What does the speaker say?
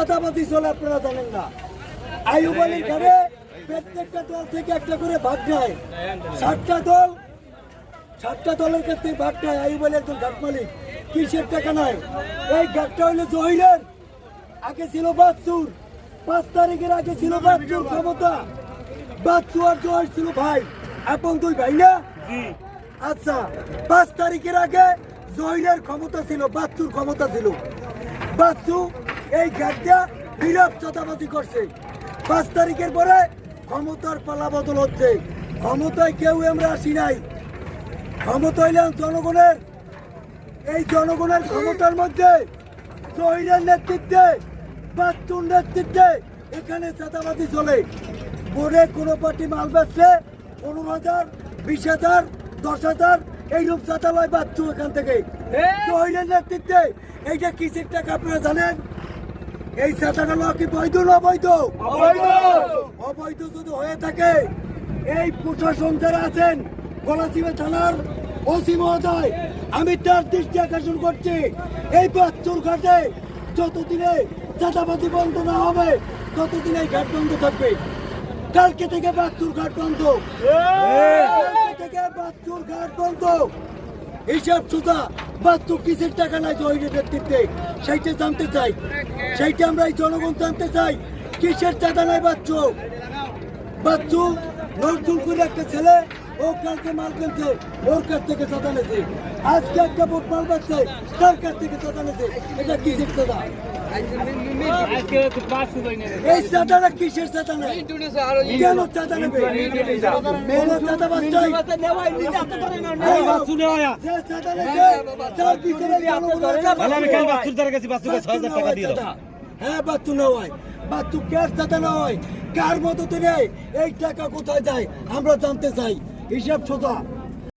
চাঁদাবাজি চলে আপনারা জানেন না। আইয়ুব আলীর ঘরে প্রত্যেকটা দল থেকে একটা করে ভাগ নেয়। 7টা দলের কাছ থেকে ভাগ নেয়। আইয়ুব আলী একজন ঘাট মালিক, কিসের টাকা নাই। এই ঘাটটা হইলো জহিরের, আগে ছিল বাচ্চুর। 5 তারিখের আগে ছিল বাচ্চুর ক্ষমতা। বাচ্চু আর জহির ছিল ভাই, এখন 2 ভাই না। আচ্ছা, 5 তারিখের আগে জহিরের ক্ষমতা ছিল, বাচ্চুর ক্ষমতা ছিল। বাচ্চু এই ঘাটটা বিরাট চাঁদাবাজি করছে। 5 তারিখের পরে ক্ষমতার পালা বদল হচ্ছে। ক্ষমতায় কেউ আমরা আসি নাই, ক্ষমতা হইলেন জনগণের। এই জনগণের ক্ষমতার মধ্যে জহিরের নেতৃত্বে, বাচ্চুর নেতৃত্বে এখানে চাঁদাবাজি চলে। বোর্ডে কোনো পার্টি মাল বেচছে 15,000, 20,000, 10,000 এইরূপ চাঁদা লয় বাচ্চু এখান থেকে জহিরের নেতৃত্বে। এইটা কিসের টাকা আপনারা জানেন? এই চাঁদাটা লওয়া কি বৈধ না অবৈধ? অবৈধ যদি হয়ে থাকে, এই প্রশাসন যারা আছেন, গলাচিপা থানার ওসি মহোদয়, আমি তার দৃষ্টি আকর্ষণ করছি। এই বাচ্চুর ঘাটে যতদিনে চাঁদাবাজি বন্ধ না হবে, ততদিন এই ঘাট বন্ধ থাকবে। কালকে থেকে বাচ্চুর ঘাট বন্ধ, কালকে থেকে বাচ্চুর ঘাট বন্ধ। হিসাব সুদা বাচ্চু কিসের টাকা নাই জহিরের নেতৃত্বে, সেইটা জানতে চাই। সেইটা আমরা এই জনগণ জানতে চাই, কিসের টাকা নাই বাচ্চু। বাচ্চু নজরুল করে একটা ছেলে, ও কালকে মাল কিনছে, ওর কাছ থেকে চাঁদা নেছে। আজকে একটা বোট মাল পাচ্ছে, তার কাছ থেকে চাঁদা নেছে। এটা কিসের চাঁদা? এই চাঁদাটা কিসের চাঁদা নেই? কেন চাঁদা নেবে? মেয়েরা চাঁদা বাচ্চাই যে চাঁদা নেছে, তার পিছনে হ্যাঁ বাচ্চু না হয়, বাচ্চু কার চাঁদা না হয়, কার মতো নেই, এই টাকা কোথায় যায় আমরা জানতে চাই। হিসাব সোজা।